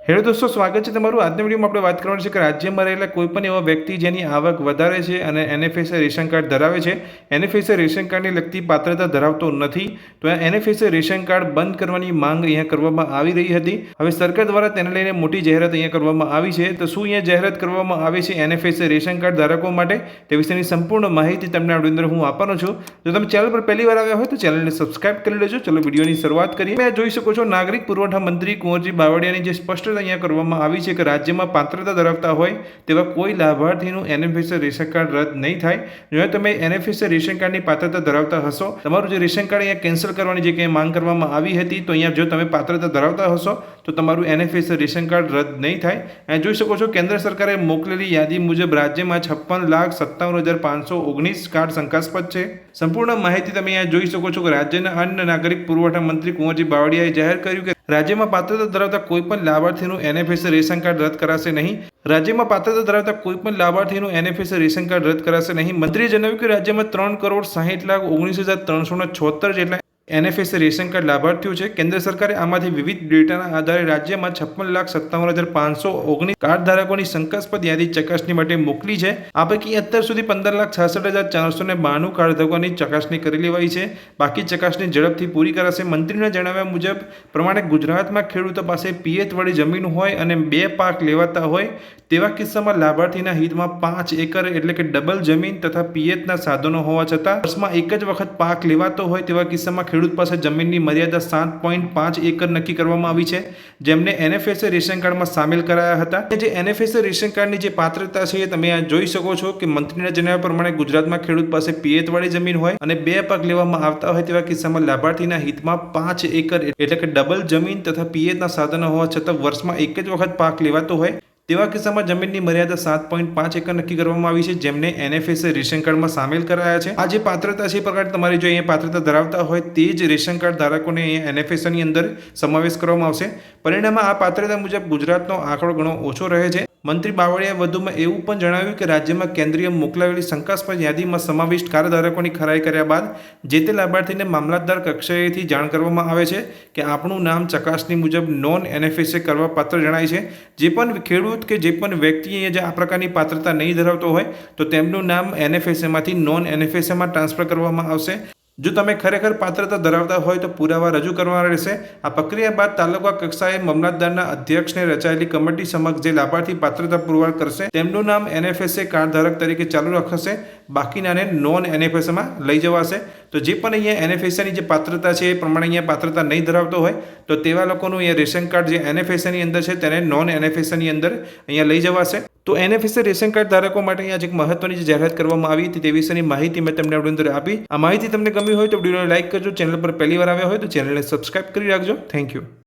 Hello દોસ્તો, સ્વાગત છે તમારું। આજના વિડીયોમાં આપણે વાત કરવાની છે કે રાજ્યમાં રહેલા કોઈપણ એવા વ્યક્તિ જેની આવક વધારે છે અને એનએફએસએ રેશન કાર્ડ ધરાવે છે, એનએફએસએ રેશન કાર્ડને લગતી પાત્રતા ધરાવતો નથી, તો આ એનએફએસએ રેશન કાર્ડ બંધ કરવાની માંગ અહીંયા કરવામાં આવી રહી હતી। હવે સરકાર દ્વારા તેને લઈને મોટી જાહેરાત અહીંયા કરવામાં આવી છે। તો શું અહીંયા જાહેરાત કરવામાં આવી છે એનએફએસએ રેશન કાર્ડ ધારકો માટે, તે વિશેની સંપૂર્ણ માહિતી તમને આ વિડીયોની અંદર હું આપવાનો છું। જો તમે ચેનલ પર પહેલી વાર આવ્યા હોય તો ચેનલને સબસ્ક્રાઇબ કરી લેજો। ચલો વિડીયોની શરૂઆત કરીએ। તમે જોઈ શકો છો નાગરિક પુરવઠા મંત્રી કુંવરજી બાવળિયાની જે સ્પષ્ટ અહીંયા કરવામાં આવી છે કે રાજ્યમાં પાત્રતા ધરાવતા હોય તેવા કોઈ લાભાર્થીનું એનએફએસએ રેશન કાર્ડ રદ નહીં થાય। જો તમે એનએફએસએ રેશન કાર્ડની પાત્રતા ધરાવતા હશો, તમારું જે રેશન કાર્ડ અહીંયા કેન્સલ કરવાની જે કંઈ માંગ કરવામાં આવી હતી, તો અહીંયા જો તમે પાત્રતા ધરાવતા હશો તો તમારું એનએફએસએ રેશન કાર્ડ રદ નહીં થાય। અહીંયા જોઈ શકો છો કેન્દ્ર સરકારે મોકલેલી યાદી મુજબ રાજ્યમાં 56,57,519 કાર્ડ શંકાસ્પદ છે। સંપૂર્ણ માહિતી તમે અહીંયા જોઈ શકો છો કે રાજ્યના અન્ન નાગરિક પુરવઠા મંત્રી કુંવરજી બાવળિયાએ જાહેર કર્યું કે રાજ્યમાં પાત્રતા ધરાવતા કોઈપણ લાભાર્થીનું એનએફએસએ રેશન કાર્ડ રદ કરાશે નહીં। રાજ્યમાં પાત્રતા ધરાવતા કોઈપણ લાભાર્થીનું એનએફએસએ રેશન કાર્ડ રદ કરાશે નહીં। મંત્રીએ જણાવ્યું કે રાજ્યમાં 3,60,19,376 જેટલા એનએફએસએ રેશન કાર્ડ લાભાર્થીઓ છે। કેન્દ્ર સરકારે આમાંથી વિવિધ ડેટાના આધારે રાજ્યમાં 56,57,519 કાર્ડ ધારકોની શંકાસ્પદ યાદી ચકાસણી માટે મોકલી છે। આ પૈકી અત્યાર સુધી 15,66,492 કાર્ડ ધારકોની ચકાસણી કરી લેવાઈ છે। બાકી ચકાસણી ઝડપથી પૂરી કરાશે। મંત્રીના જણાવ્યા મુજબ પ્રમાણે ગુજરાતમાં ખેડૂતો પાસે પિયતવાળી જમીન હોય અને 2 પાક લેવાતા હોય તેવા કિસ્સામાં લાભાર્થીના હિતમાં 5 એકર એટલે કે ડબલ જમીન તથા પિયતના સાધનો હોવા છતાં વર્ષમાં એક જ વખત પાક લેવાતો હોય તેવા કિસ્સામાં ખેડૂત પાસે જમીનની મર્યાદા 7.5 એકર નક્કી કરવામાં આવી છે, જેમને એનએફએસએ રેશન કાર્ડમાં સામેલ કરાયા હતા। જે એનએફએસએ રેશન કાર્ડની જે પાત્રતા છે તમે આ જોઈ શકો છો કે મંત્રીના જણાવ્યા પ્રમાણે ગુજરાતમાં ખેડૂત પાસે પિયતવાળી જમીન હોય અને 2 પાક લેવામાં આવતા હોય તેવા કિસ્સામાં લાભાર્થીના હિતમાં 5 એકર એટલે કે ડબલ જમીન તથા પિયતના સાધનો હોવા છતાં વર્ષમાં એક જ વખત પાક લેવાતો હોય તેવા કિસ્સામાં જમીનની મર્યાદા 7.5 એકર નક્કી કરવામાં આવી છે, જેમને એનએફએસએ રેશન કાર્ડમાં સામેલ કરાયા છે। આ જે પાત્રતા છે એ પ્રકારે તમારી જો અહીંયા પાત્રતા ધરાવતા હોય તે જ રેશન કાર્ડ ધારકોને અહીંયા એનએફએસએની અંદર સમાવેશ કરવામાં આવશે। પરિણામે આ પાત્રતા મુજબ ગુજરાતનો આંકડો ઘણો ઓછો રહે છે। મંત્રી બાવળિયાએ વધુમાં એવું પણ જણાવ્યું કે રાજ્યમાં કેન્દ્રીય મોકલાવેલી શંકાસ્પદ યાદીમાં સમાવિષ્ટ કાર્ડધારકોની ખરાઈ કર્યા બાદ જે તે લાભાર્થીને મામલતદાર કક્ષાએથી જાણ કરવામાં આવે છે કે આપણું નામ ચકાસણી મુજબ નોન એનએફએસએ કરવા પાત્ર જણાય છે। જે પણ ખેડૂત કે જે પણ વ્યક્તિ જે આ પ્રકારની પાત્રતા નહીં ધરાવતો હોય તો તેમનું નામ એનએફએસએમાંથી નોન એનએફએસએમાં ટ્રાન્સફર કરવામાં આવશે। જો તમે ખરેખર પાત્રતા ધરાવતા હોય તો પુરાવા રજૂ કરવાના રહેશે। આ પ્રક્રિયા બાદ તાલુકા કક્ષાએ મામલતદારના અધ્યક્ષને રચાયેલી કમિટી સમક્ષ જે લાભાર્થી પાત્રતા પુરવાર કરશે તેમનું નામ એનએફએસએ કાર્ડ ધારક તરીકે ચાલુ રખાશે, બાકીનાને નોન એનએફએસએમાં લઈ જવાશે। તો જે પણ અહીંયા એનએફએસએની જે પાત્રતા છે એ પ્રમાણે અહીંયા પાત્રતા નહીં ધરાવતો હોય તો તેવા લોકોનું અહીંયા રેશન કાર્ડ જે એનએફએસએની અંદર છે તેને નોન એનએફએસએની અંદર અહીંયા લઈ જવાશે। તો એનએફએસએ રેશન કાર્ડ ધારકો માટે અહીંયા એક મહત્વની જે જાહેરાત કરવામાં આવી હતી તે વિશેની માહિતી મેં તમને અંદર આપી। આ માહિતી તમને ગમી હોય તો વિડીયોને લાઇક કરજો। ચેનલ પર પહેલી વાર આવ્યા હોય તો ચેનલને સબસ્ક્રાઇબ કરી રાખજો। Thank you.